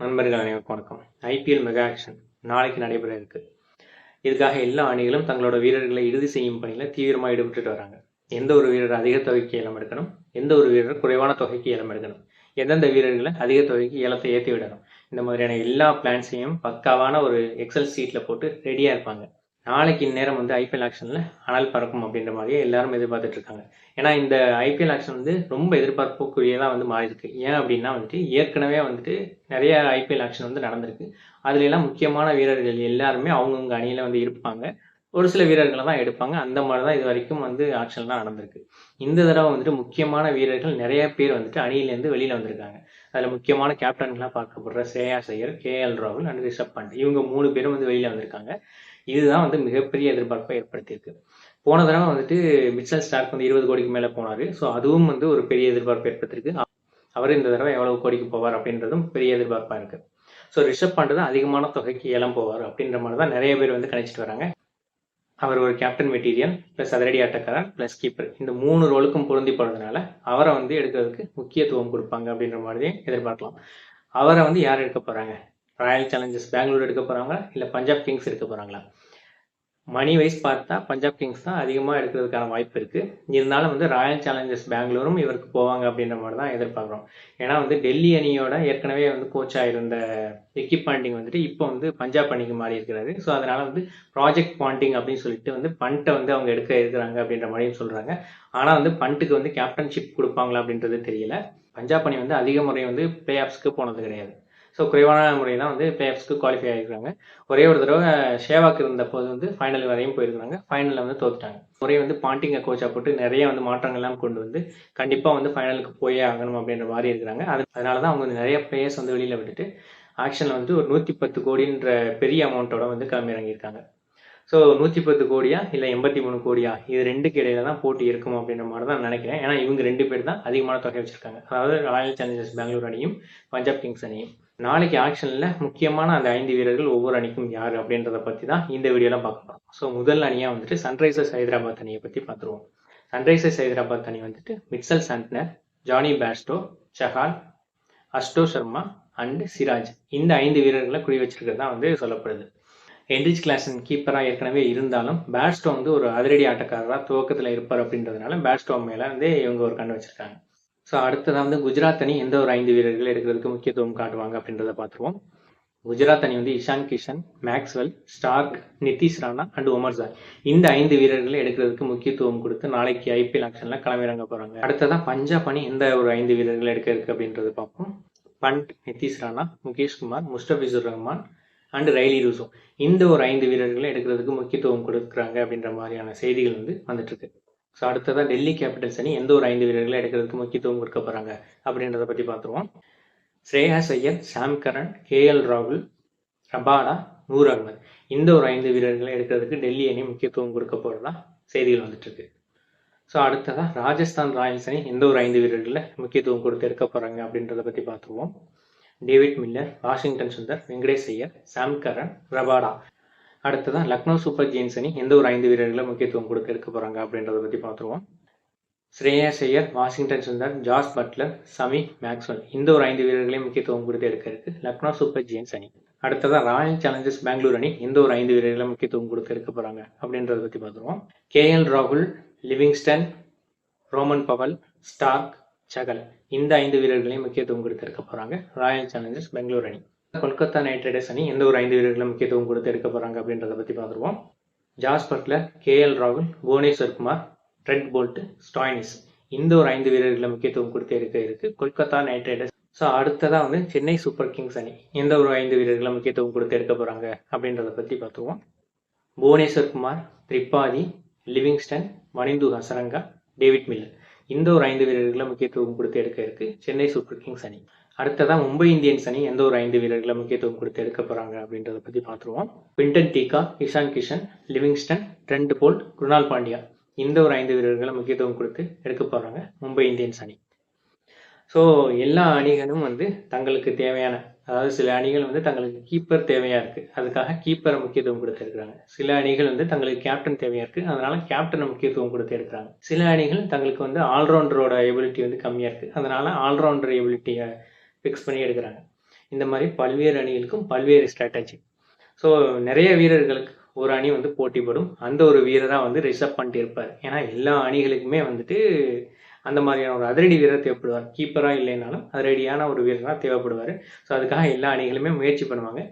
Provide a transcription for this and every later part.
நண்பர்கள் அனைவருக்கும் வணக்கம். ஐபிஎல் மெகா ஆக்ஷன் நாளைக்கு நடைபெற இருக்கு. இதுக்காக எல்லா அணிகளும் தங்களோட வீரர்களை இறுதி செய்யும் பணியில் தீவிரமாக ஈடுபட்டு வராங்க. எந்த ஒரு வீரர் அதிக தொகைக்கு ஏலம் எடுக்கணும், எந்த ஒரு வீரர் குறைவான தொகைக்கு ஏலம் எடுக்கணும், எந்தெந்த வீரர்களை அதிக தொகைக்கு ஏலத்தை ஏற்றி விடணும், இந்த மாதிரியான எல்லா பிளான்ஸையும் பக்காவான ஒரு எக்ஸல் சீட்டில் போட்டு ரெடியாக இருப்பாங்க. நாளைக்கு இந்நேரம் ஐபிஎல் ஆக்ஷனில் அனல் பறக்கும் அப்படின்ற மாதிரியே எல்லாரும் எதிர்பார்த்துட்டு இருக்காங்க. ஏன்னா இந்த ஐபிஎல் ஆக்ஷன் ரொம்ப எதிர்பார்ப்புக்குரியதாக மாறி இருக்கு. ஏன் அப்படின்னா ஏற்கனவே நிறைய ஐபிஎல் ஆக்ஷன் நடந்திருக்கு. அதுல எல்லாம் முக்கியமான வீரர்கள் எல்லாருமே அவங்கவுங்க அணியில இருப்பாங்க. ஒரு சில வீரர்களை தான் எடுப்பாங்க. அந்த மாதிரி தான் இது வரைக்கும் ஆக்ஷன்லாம் நடந்திருக்கு. இந்த தடவை முக்கியமான வீரர்கள் நிறைய பேர் அணியிலேருந்து வெளியில வந்திருக்காங்க. அதுல முக்கியமான கேப்டன்களாக பார்க்கப்படுற ஸ்ரேயாஸ் ஐயர், கேஎல் ராகுல் அண்ட் ரிஷப் பண்ட், இவங்க 3 பேரும் வெளியில வந்திருக்காங்க. இதுதான் மிகப்பெரிய எதிர்பார்ப்பை ஏற்படுத்தியிருக்கு. போன தடவை மிச்சல் ஸ்டார்க் 20 கோடிக்கு மேலே போனார். ஸோ அதுவும் ஒரு பெரிய எதிர்பார்ப்பு ஏற்படுத்திருக்கு. அவர் இந்த தடவை எவ்வளவு கோடிக்கு போவார் அப்படின்றதும் பெரிய எதிர்பார்ப்பாக இருக்கு. ஸோ ரிஷப் பண்ட் தான் அதிகமான தொகைக்கு ஏலம் போவார் அப்படின்ற மாதிரி தான் நிறைய பேர் கணிச்சிட்டு வராங்க. அவர் ஒரு கேப்டன் மெட்டீரியல் ப்ளஸ் அதிரடி ஆட்டக்காரர் ப்ளஸ் கீப்பர், இந்த 3 ரோலுக்கும் பொருந்தி போடுறதுனால அவரை எடுக்கிறதுக்கு முக்கியத்துவம் கொடுப்பாங்க அப்படின்ற மாதிரி எதிர்பார்க்கலாம். அவரை யார் எடுக்க போறாங்க? ராயல் சேலஞ்சர்ஸ் பெங்களூர் எடுக்க போறாங்களா, இல்லை பஞ்சாப் கிங்ஸ் எடுக்க போறாங்களா? மணி வைஸ் பார்த்தா பஞ்சாப் கிங்ஸ் தான் அதிகமாக எடுக்கிறதுக்கான வாய்ப்பு இருக்கு. இருந்தாலும் ராயல் சேலஞ்சர்ஸ் பெங்களூரும் இவருக்கு போவாங்க அப்படின்ற மாதிரி தான் எதிர்பார்க்குறோம். ஏன்னா டெல்லி அணியோட ஏற்கனவே கோச்சாக இருந்த விக்கி பாண்டிங் இப்போ பஞ்சாப் அணிக்கு மாறி இருக்கிறாரு. ஸோ அதனால ப்ராஜெக்ட் பாண்டிங் அப்படின்னு சொல்லிட்டு பண்ட்டை அவங்க எடுக்க இருக்கிறாங்க அப்படின்ற மாதிரியும் சொல்றாங்க. ஆனால் பண்ட்டுக்கு கேப்டன்ஷிப் கொடுப்பாங்களா அப்படின்றது தெரியல. பஞ்சாப் அணி அதிக முறை பிளே ஆஃப்ஸ்க்கு போனது கிடையாது. ஸோ குறைவான முறை தான் பிளே ஆஃப்ஸ்க்கு குவாலிஃபை ஆகிருக்காங்க. ஒரே ஒரு தடவை ஷேவாக் இருந்த போது ஃபைனல் வரையும் போயிருக்காங்க. ஃபைனலில் தோத்துட்டாங்க. முறை பாண்டிங்கை கோச்சா போட்டு நிறைய மாற்றங்கள்லாம் கொண்டு கண்டிப்பாக ஃபைனலுக்கு போயே ஆகணும் அப்படின்ற மாதிரி இருக்கிறாங்க. அதனால தான் அவங்க நிறைய பிளேயர்ஸ் வெளியில் விட்டுட்டு ஆக்ஷனில் ஒரு 110 கோடின்ற பெரிய அமௌண்ட்டோட கிளம்பி இறங்கியிருக்காங்க. ஸோ 110 கோடியா இல்லை 83 கோடியா, இது ரெண்டுக்கு இடையில தான் போட்டி இருக்கும் அப்படின்ற மாதிரி தான் நினைக்கிறேன். ஏன்னா இவங்க 2 பேர் தான் அதிகமான தொகை வச்சிருக்காங்க. அதாவது ராயல் சேலஞ்சர்ஸ் பெங்களூர் அணியும் பஞ்சாப் கிங்ஸ் அணியும். நாளைக்கு ஆக்ஷன்ல முக்கியமான அந்த 5 வீரர்கள் ஒவ்வொரு அணிக்கும் யார் அப்படின்றத பத்தி தான் இந்த வீடியோல பார்க்க போறோம். ஸோ முதல் அணியா சன்ரைசர்ஸ் ஹைதராபாத் அணியை பத்தி பார்த்துருவோம். சன்ரைசர்ஸ் ஹைதராபாத் அணி Mitchell Santner, Jonny Bairstow, Chahal, அஷ்டோ சர்மா அண்ட் சிராஜ், இந்த 5 வீரர்களை குறி வச்சிருக்கிறதா சொல்லப்படுது. ஹென்ரிச் கிளாசன் கீப்பராக ஏற்கனவே இருந்தாலும் பேட்ஸ்டோ ஒரு அதிரடி ஆட்டக்காரராக துவக்கத்தில் இருப்பார் அப்படின்றதுனால பேட்ஸ்டோ மேலே இவங்க ஒரு கண்ணு வச்சிருக்காங்க. ஸோ அடுத்ததாக குஜராத் அணி எந்த ஒரு 5 வீரர்கள் எடுக்கிறதுக்கு முக்கியத்துவம் காட்டுவாங்க அப்படின்றத பார்த்துருவோம். குஜராத் அணி Ishan Kishan, Maxwell, Starc, Nitish Rana and Omarzai, இந்த 5 வீரர்களை எடுக்கிறதுக்கு முக்கியத்துவம் கொடுத்து நாளைக்கு ஐபிஎல் ஆக்ஷன்ல களமிறங்க போறாங்க. அடுத்ததான் பஞ்சாப் அணி எந்த ஒரு 5 வீரர்கள் எடுக்க இருக்கு அப்படின்றத பார்ப்போம். Pant, Nitish Rana, Mukesh Kumar, Mustafizur Rahman and Riley Rossouw, இந்த ஒரு 5 வீரர்களை எடுக்கிறதுக்கு முக்கியத்துவம் கொடுக்குறாங்க அப்படின்ற மாதிரியான செய்திகள் வந்துட்டு இருக்கு. ஸோ அடுத்ததான் டெல்லி கேபிட்டல்ஸ் அணி எந்த ஒரு 5 வீரர்களை எடுக்கிறதுக்கு முக்கியத்துவம் கொடுக்க போறாங்க அப்படின்றத பற்றி பார்த்துருவோம். ஸ்ரேயாஸ் ஐயர், சாம் கரன், கேஎல் ராகுல், ரபாடா, நூர் அகமது, இந்த ஒரு 5 வீரர்களை எடுக்கிறதுக்கு டெல்லி அணி முக்கியத்துவம் கொடுக்க போறதா செய்திகள் வந்துட்டு இருக்கு. ஸோ அடுத்ததான் ராஜஸ்தான் ராயல்ஸ் அணி எந்த ஒரு 5 வீரர்களை முக்கியத்துவம் கொடுத்து எடுக்க போறாங்க அப்படின்றத பற்றி பார்த்துருவோம். David Miller, Washington Sundar, Venkatesh Iyer, Sam Curran, Rabada. அடுத்ததான் லக்னோ சூப்பர் ஜெயின்ஸ் அணி எந்த ஒரு 5 வீரர்களை முக்கியத்துவம் கொடுத்து எடுக்க போறாங்க அப்படின்றத பற்றி பார்த்துருவோம். Shreyas Iyer, Washington Sundar, Jos Buttler, Shami, Maxwell, இந்த ஒரு 5 வீரர்களையும் முக்கியத்துவம் கொடுத்து எடுக்க இருக்கு லக்னோ சூப்பர் ஜெயின்ஸ் அணி. அடுத்ததான் ராயல் சேலஞ்சர்ஸ் பெங்களூர் அணி எந்த ஒரு 5 வீரர்களை முக்கியத்துவம் கொடுத்து எடுக்க போறாங்க அப்படின்றத பற்றி பார்த்துருவோம். கேஎல் ராகுல், Livingstone, Rovman Powell, Stark, Chahal, இந்த 5 வீரர்களையும் முக்கியத்துவம் கொடுத்து எடுக்க போறாங்க ராயல் சேலஞ்சர்ஸ் பெங்களூர் அணி. கொல்கத்தா நைட் ரைடர்ஸ் அணி எந்த ஒரு 5 வீரர்களும் முக்கியத்துவம் கொடுத்து எடுக்க போறாங்க அப்படின்றத பத்தி பார்த்துருவோம். ஜாஸ் பட்லர், கேஎல் ராகுல், Bhuvneshwar Kumar, Trent Boult, Stoinis, இந்த ஒரு 5 வீரர்களை முக்கியத்துவம் கொடுத்து எடுக்க இருக்கு கொல்கத்தா நைட் ரைடர்ஸ். ஸோ அடுத்ததா சென்னை சூப்பர் கிங்ஸ் அணி எந்த ஒரு 5 வீரர்களை முக்கியத்துவம் கொடுத்து எடுக்க போறாங்க அப்படின்றத பத்தி பார்த்துருவோம். Bhuvneshwar Kumar, Tripathi, Livingstone, Wanindu Hasaranga, David Miller, இந்த ஒரு 5 வீரர்களை முக்கியத்துவம் கொடுத்து எடுக்க இருக்கு சென்னை சூப்பர் கிங்ஸ் அணி. அடுத்ததான் மும்பை இந்தியன்ஸ் அணி எந்த ஒரு 5 வீரர்களை முக்கியத்துவம் கொடுத்து எடுக்க போறாங்க அப்படின்றத பத்தி பார்த்துருவோம். Quinton de Kock, Ishan Kishan, Livingstone, Trent Boult, Krunal Pandya, இந்த ஒரு 5 வீரர்களை முக்கியத்துவம் கொடுத்து எடுக்க போறாங்க மும்பை இந்தியன்ஸ் அணி. ஸோ எல்லா அணிகளும் தங்களுக்கு தேவையான, அதாவது சில அணிகள் தங்களுக்கு கீப்பர் தேவையா இருக்கு, அதுக்காக கீப்பரை முக்கியத்துவம் கொடுத்து எடுக்கிறாங்க. சில அணிகள் தங்களுக்கு கேப்டன் தேவையா இருக்கு, அதனால கேப்டனை முக்கியத்துவம் கொடுத்து எடுக்கிறாங்க. சில அணிகள் தங்களுக்கு ஆல்ரவுண்டரோட எபிலிட்டி கம்மியா இருக்கு, அதனால ஆல்ரவுண்டர் எபிலிட்டியை ஃபிக்ஸ் பண்ணி எடுக்கிறாங்க. இந்த மாதிரி பல்வேறு அணிகளுக்கும் பல்வேறு ஸ்ட்ராட்டஜி. ஸோ நிறைய வீரர்களுக்கு ஒரு அணி வந்து போட்டிப்படும். அந்த ஒரு வீரராக வந்து ரிசர்வ் பண்ணிட்டு இருப்பார். ஏன்னா எல்லா அணிகளுக்குமே வந்துட்டு அந்த மாதிரியான ஒரு அதிரடி வீரர் தேவைப்படுவார். கீப்பராக இல்லைனாலும் அதிரடியான ஒரு வீரராக தேவைப்படுவார். ஸோ அதுக்காக எல்லா அணிகளுமே முயற்சி பண்ணுவாங்க.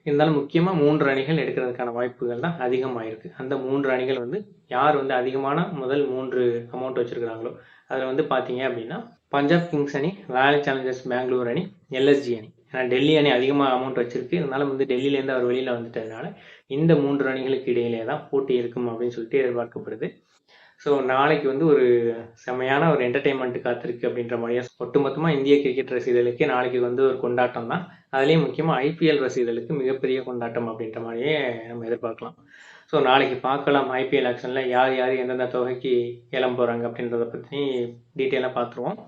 இருந்தாலும் முக்கியமாக 3 அணிகள் எடுக்கிறதுக்கான வாய்ப்புகள் தான் அதிகமாயிருக்கு. அந்த 3 அணிகள் வந்து யார் வந்து அதிகமான முதல் 3 அமௌண்ட் வச்சுருக்கிறாங்களோ அதில் வந்து பார்த்தீங்க அப்படின்னா பஞ்சாப் கிங்ஸ் அணி, ராயல் சேலஞ்சர்ஸ் பெங்களூர் அணி, எல்எஸ்ஜி அணி. ஏன்னா டெல்லி அணி அதிகமாக அமௌண்ட் வச்சிருக்கு. இருந்தாலும் வந்து டெல்லியிலேருந்து அவர் வெளியில் வந்துட்டதுனால இந்த 3 அணிகளுக்கு இடையிலே தான் போட்டி இருக்கும் அப்படின்னு சொல்லிட்டு எதிர்பார்க்கப்படுது. ஸோ நாளைக்கு வந்து ஒரு செமையான ஒரு என்டர்டெயின்மெண்ட் காத்திருக்கு அப்படின்ற மாதிரியே ஒட்டுமொத்தமாக இந்திய கிரிக்கெட் ரசிகர்களுக்கு நாளைக்கு வந்து ஒரு கொண்டாட்டம் தான். அதுலேயும் முக்கியமாக ஐபிஎல் ரசிகர்களுக்கு மிகப்பெரிய கொண்டாட்டம் அப்படின்ற மாதிரியே நம்ம எதிர்பார்க்கலாம். ஸோ நாளைக்கு பார்க்கலாம் ஐபிஎல் ஆக்ஷனில் யார் யார் எந்தெந்த தொகைக்கு ஏலம் போகிறாங்க அப்படின்றத பற்றி டீட்டெயிலாக பார்த்துருவோம்.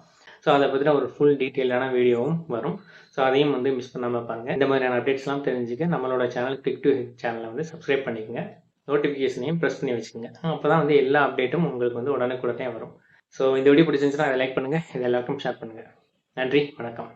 ஸோ அதை பற்றின ஒரு ஃபுல் டீட்டெயிலான வீடியோவும் வரும். ஸோ அதையும் வந்து மிஸ் பண்ணாமல் பாருங்கள். இந்த மாதிரியான அப்டேட்ஸ்லாம் தெரிஞ்சுக்க நம்மளோட சேனல் கிளிக் டு ஹிட் சேனலை வந்து சப்ஸ்கிரைப் பண்ணிக்கோங்க. நோட்டிஃபிகேஷனையும் ப்ரெஸ் பண்ணி வச்சுக்கோங்க. அப்போ தான் வந்து எல்லா அப்டேட்டும் உங்களுக்கு வந்து உடனுக்குடனே வரும். ஸோ இந்த வீடியோ பிடிச்சிருந்துச்சுன்னா அதை லைக் பண்ணுங்கள். இது எல்லாருக்கும் ஷேர் பண்ணுங்கள். நன்றி, வணக்கம்.